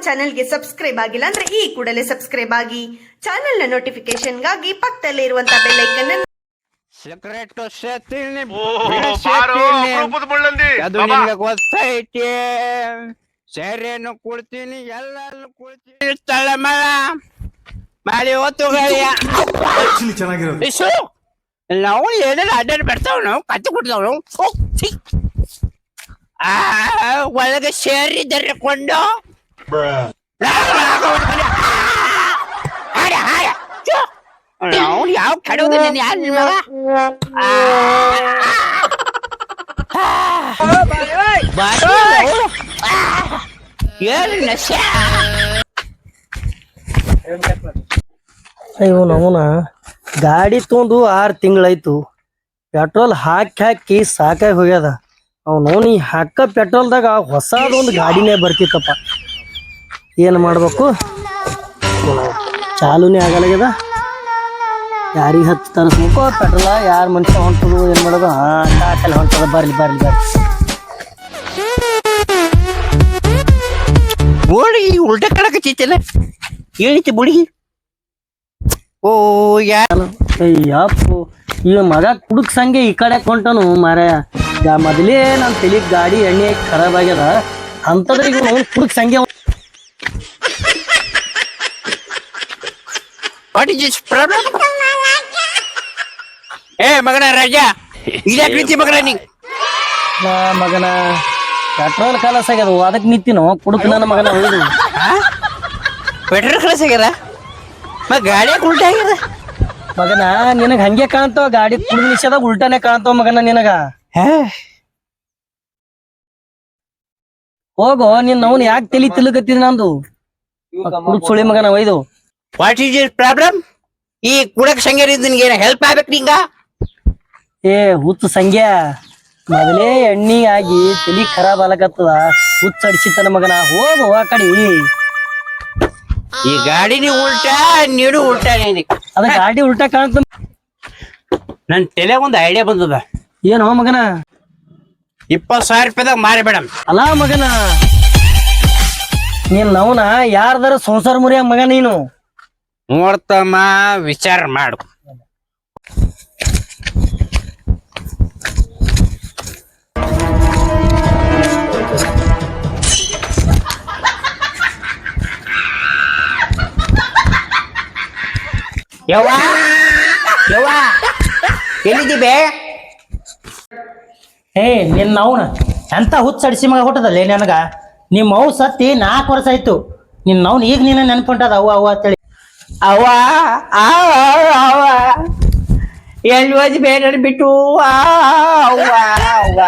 ಚಾನೆಲ್ಗೆ ಸಬ್ಸ್ಕ್ರೈಬ್ ಆಗಿಲ್ಲ ಅಂದ್ರೆ ಈ ಕೂಡಲೇ ಸಬ್ಸ್ಕ್ರೈಬ್ ಆಗಿ ಚಾನೆಲ್ನ ನೋಟಿಫಿಕೇಶನ್ಗಾಗಿ ಪಕ್ಕದಲ್ಲೇ ಇರುವಂತಹ ಬೆಲ್ ಐಕನ್ ಅನ್ನು ಸೀಕ್ರೆಟ್ ಸೇತೀನಿ ಅದು ನಿನಗೆ ಗೊತ್ತೈತಿ. ಸೇರೇನು ಕೊಡ್ತೀನಿ, ಎಲ್ಲಾನು ಕೊಡ್ತೀನಿ. ತಳಮಳ ಮಾಡಿ ಹೊತ್ತುಗಳಿಯ ಚೆನ್ನಾಗಿರೋದು. ನಾವು ಏನೇನು ಅಡ್ಡಾಡಿ ಬರ್ತಾವ, ನಾವು ಕತ್ತು ಕೊಡ್ತಾವ. ಒಳಗೆ ಸೇರಿದರೆ ಕೊಂಡು ನಾವು ಯಾವ ಕೆಡೋದು ನೀನು ಯಾರು ನಿಮ್ಮ ಅಯ್ಯೋ ನವನ ಗಾಡಿ ತೊಂದು 6 ತಿಂಗಳಾಯ್ತು. ಪೆಟ್ರೋಲ್ ಹಾಕಿ ಸಾಕಾಗಿ ಹೋಗ್ಯದ. ಅವನು ಹಾಕ ಪೆಟ್ರೋಲ್ದಾಗ ಹೊಸದೊಂದು ಗಾಡಿನೇ ಬರ್ತಿತ್ತಪ್ಪ. ಏನು ಮಾಡ್ಬೇಕು, ಚಾಲೂನೇ ಆಗಲಾಗ್ಯದ. ಯಾರಿಗೆ ಹಚ್ಚಿ ತರಿಸ್ಬೇಕು ಪೆಟ್ರೋಲ, ಯಾರು ಮನುಷ್ಯ ಹೊಂಟದು ಏನು ಮಾಡೋದು? ಕಾಟಲ್ಲಿ ಹೊಂಟದ, ಬರ್ಲಿ ಬರ್ಲಿ ಬರ್ಲಿ. ಬೋಡಿಗೆ ಉಲ್ಟ ಕಡಕತ್ತೈತಲ್ಲ, ಏನೈತಿ ಬೋಡಿಗೆ? ಓ ಯಾರು ಅಯ್ಯಪ್ಪು, ಈ ಮಗ ಕುಡುಕ್ ಸಂಗೆ ಈ ಕಡೆ ಕೊಂಟನು ಮಾರಾಯ. ಮೊದಲೇ ನನ್ನ ತಲೆ ಗಾಡಿ ಎಣ್ಣೆ ಖರಾಬ್ ಆಗ್ಯದ, ಅಂಥದ್ರಿಗೆ ಕುಡುಕ್ ಸಂಗೆ. What is this problem? ಏ ಮಗನ ರಾಜ, ಇದ್ಯಾಕೆ ರೀತಿ ಮಗನ ನೀ? ಮಗನ ಪೆಟ್ರೋಲ್ ಕಲಸ ಆಗ್ಯದ, ಅದಕ್ಕೆ ನಿಂತಿನೋ ಕುಡುಕ್ ನನ್ನ ಮಗನ ಹೊಯ್ದು. ಪೆಟ್ರೋಲ್ ಕಲಸ ಆಗ್ಯದ, ಗಾಡಿ ಉಲ್ಟ ಆಗ್ಯದ. ಮಗನ ನಿನಗ ಹಂಗೆ ಕಾಣ್ತಾವ, ಗಾಡಿ ಕುಡಿದ ನಿಷೇಧ ಉಲ್ಟಾನೆ ಕಾಣ್ತಾವ ಮಗನ ನಿನಗ. ಹೋಗೋ ನಿನ್ ಅವ್ನು ಯಾಕೆ ತಲಿ ತಿಲ್ಕತ್ತಿದ್ ನಂದು ಕುಡುಕ್ ಸುಳಿ ಮಗನ ಒಯ್ದು. What is this problem? ಈ ಕುಡಕ್ ಸಂಗ್ಯಾರ ನಿನ್ಗೆ ಏನ ಹೆಲ್ಪ್ ಆಗ್ಬೇಕು ನಿಂಗ? ಏ ಹುಚ್ಚು ಸಂಗ್ಯ, ಮೊದಲೇ ಎಣ್ಣಿ ಆಗಿ ತಲಿ ಖರಾಬ್ ಆಲಕತ್ತದ, ಹುಚ್ಚ ಅಡಿಸಿತನ ಮಗನ. ಹೋಗು ಆ ಕಡೆ. ಈ ಗಾಡಿನಿ ಉಲ್ಟಾ, ನೀನು ಉಲ್ಟಾ. ಅದ ಗಾಡಿ ಉಲ್ಟಾ ಕಾಣ್ತ. ನನ್ ತಲೆ ಒಂದು ಐಡಿಯಾ ಬಂದದ. ಏನೋ ಮಗನ? 20,000 ರೂಪಾಯಿದಾಗ ಮಾರಿ ಬೇಡ. ಅಲಾ ಮಗನ, ನೀನ್ ನವನ ಯಾರ್ದಾರ ಸಂಸಾರ ಮುರಿಯ ಮಗ ನೀನು. ನೋಡ್ತಮ್ಮ, ವಿಚಾರ ಮಾಡು. ಯವ್ವ ಯವ್ವ ಎಲ್ಲಿದ್ದೀಬೆ? ಏ ನಿನ್ ನವನ ಎಂತ ಹುಚ್ಚ ಅಡಿಸಿ ಮಗ ಹುಟ್ಟದಲ್ಲೇ ನನಗ. ನಿಮ್ಮ ಅವ್ ಸತ್ತಿ 4 ವರ್ಷ ಆಯ್ತು. ನಿನ್ ನವ್ನ ಈಗ ನೀನ ನೆನ್ಪುಂಟದ ಅವ್ವ ಅವ್ವ ಅಂತೇಳಿ. ಅವ್ವ ಅವ ಎಲ್ಲಿ ಓದಿ ಬೇಡ ಬಿಟ್ಟು ಅವ್ವ ಅವ್ವ.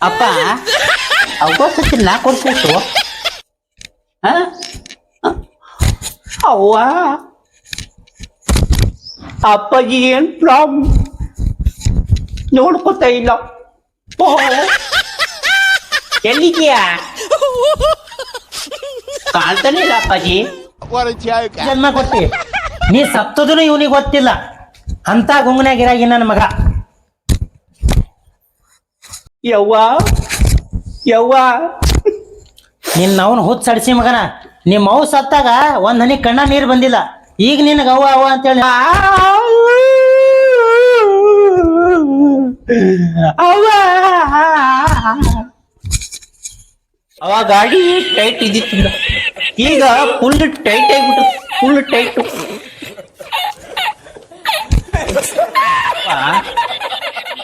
ಅಪ್ಪ ಅವ್ವ ಸತಿ 4 ವರ್ಷ ಆಯ್ತು. ಅವ್ವ ಅಪ್ಪಗೆ ಏನ್ ಪ್ರಾಬ್ಲಮ್ ನೋಡ್ಕೊತಾ ಇಲ್ಲ. ಎಲ್ಲಿದ್ಯಾ? ಕಾಣ್ತಾನೆ ಇಲ್ಲ ಅಪ್ಪಾಜಿ. ಜನ್ಮ ಕೊಟ್ಟಿ ನೀ ಸತ್ತದನು ಇವನಿಗೆ ಗೊತ್ತಿಲ್ಲ. ಅಂತ ಗುಂಗನಾಗಿರಾಗಿ ನನ್ನ ಮಗ. ಯವ್ವ ಯವ್ವ ನಿನ್ನ ಅವನು ಹುಚ್ಚ ಅಡಿಸಿ ಮಗನ. ನಿಮ್ಮ ಅವ್ ಸತ್ತಾಗ ಒಂದ್ ಹನಿ ಕಣ್ಣ ನೀರು ಬಂದಿಲ್ಲ. ಈಗ ನಿನಗ ಅವ್ವ ಅವ್ವ ಅಂತೇಳಿ. ಅವ್ವ ಅವ ಗಾಡಿ ಟೈಟ್ ಇದ್ದಿತ್ತಿಲ್ಲ, ಈಗ ಫುಲ್ ಟೈಟ್ ಆಗಿಬಿಟ್ಟು, ಫುಲ್ ಟೈಟ್.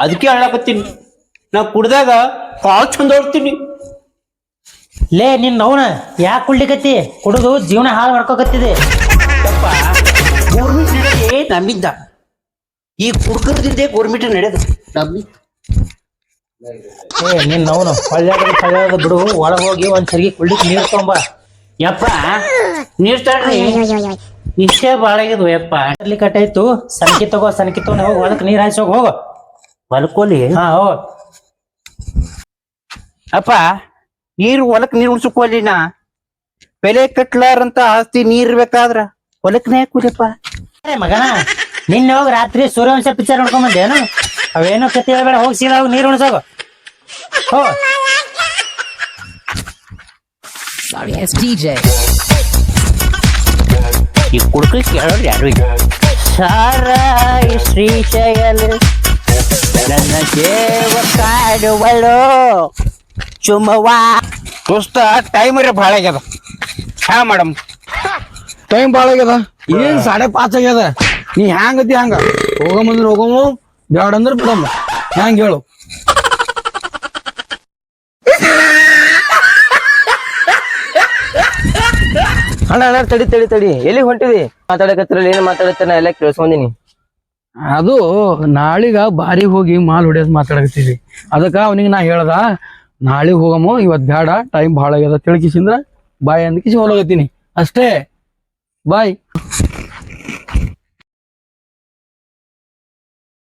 ಅದಕ್ಕೆ ಹೇಳಕತ್ತೀನಿ, ನಾ ಕುಡ್ದಾಗ ಭಾಳ ಚಂದ ಓಡ್ತೀನಿ. ಲೇ ನಿನ್ನ ಅವನ ಯಾಕೆ ಕುಡ್ಲಿಕತ್ತಿ? ಕುಡಿದು ಜೀವನ ಹಾಳು ಮಾಡ್ಕೋಕತ್ತಿದೆ. ಗೌರ್ಮೆಂಟ್ ನಡೆದೇ ನಂಬಿದ್ದ, ಈ ಕುಡ್ಕರದಿಂದೇ ಗೌರ್ಮೆಂಟ್ ನಡೆದು ನಂಬಿ. ಏ ನಿನ್ನ ಅವನು ಪಳ್ಳ್ಯಾದ ಬಿಡು, ಒಳಗೆ ಹೋಗಿ ಒಂದ್ ಸರಿಗೆ ಕುಡ್ಲಿಕ್ಕೆ ನೀರು ತೊಂಬ. ಯಪ್ಪ ನೀರ್ ತಡ್ರಿ, ನಿಶ್ಚಯ ಬಾಳಾಗಿದ್ವು ಯಪ್ಪ. ಅಲ್ಲಿ ಕಟ್ಟಾಯ್ತು. ಸನಕಿ ತಗೋ ಹೋಗಿ ಹೊಲಕ್ ನೀರ್ ಹಾಯ್ಸೋಗ ಹೋಗು. ಹೊಲಕೋಲಿ ಹೋಗ. ಅಪ್ಪ ಹೊಲಕ್ ನೀರು ಉಣ್ಸಕೋಲಿನ ಬೆಲೆ ಕಟ್ಲಾರಂತ ಆಸ್ತಿ ನೀರ್ ಬೇಕಾದ್ರ ಹೊಲಕ್ನೇ ಹಾಕುದಪ್ಪ. ಮಗನ ನಿನ್ನೆ ಹೋಗಿ ರಾತ್ರಿ ಸೂರ್ಯವಂಶ ಪಿಕ್ಚರ್ ನೋಡ್ಕೊಂಡ್ ಬಂದೇನು? ಅವೇನೋ ಕತೆ ಹೇಳ್ಬೇಡ, ಹೋಗಿ ಸೀದಾ ಹೋಗಿ ನೀರು ಉಣ್ಸೋಗು. Sorry ass DJ. ಈ ಕುಡ್ಕ ಕೇಳೋರು ಯಾರು ಇಲ್ಲ ಸಾರಾಯಿ ಶ್ರೀಶೈಲ ನನ್ನ ದೇವ ಕಾಡುವಳು ಚುಮ್ಮವ್ವ ದೋಸ್ತ ಟೈಮರೇ ಭಾಳ ಆಗ್ಯದ ಹಾ ಮೇಡಮ್ ಟೈಮ್ ಭಾಳ ಆಗ್ಯದ ಏನ್ 5:30 ಆಗ್ಯದ ನೀ ಹ್ಯಾಂಗತಿ ಹಂಗ ಹೋಗಂದ್ರೆ ಹೋಗಮ್ಮ ಬ್ಯಾಡ ಅಂದ್ರೆ ಬಿಡಮ್ಮ ಹ್ಯಾಂಗ ಹೇಳು ಅಣ್ಣ ತಡಿ ತಡಿ ತಡಿ ಎಲ್ಲಿ ಹೊಂಟಿದಿ ಮಾತಾಡಕತ್ತಿರಲ್ಲ ಏನ್ ಮಾತಾಡತ್ತ ನಾ ಎಲ್ಲ ಕೇಳಿಸ್ಕೊಂಡಿನಿ ಅದು ನಾಳಿಗ ಬಾರಿಗೆ ಹೋಗಿ ಮಾಲ್ ಹೊಡ್ಯೋದ್ ಮಾತಾಡಕತ್ತೀವಿ ಅದಕ್ಕ ಅವನಿಗೆ ನಾ ಹೇಳ್ದ ನಾಳಿಗ್ ಹೋಗಮ್ಮ ಇವತ್ ಬ್ಯಾಡ ಟೈಮ್ ಭಾಳ ಆಗ್ಯದ ತಿಳ್ಕಿಸಿಂದ್ರ ಬಾಯ್ ಅಂದ್ಕಿಸಿ ಹೊಲಗತ್ತೀನಿ ಅಷ್ಟೇ ಬಾಯ್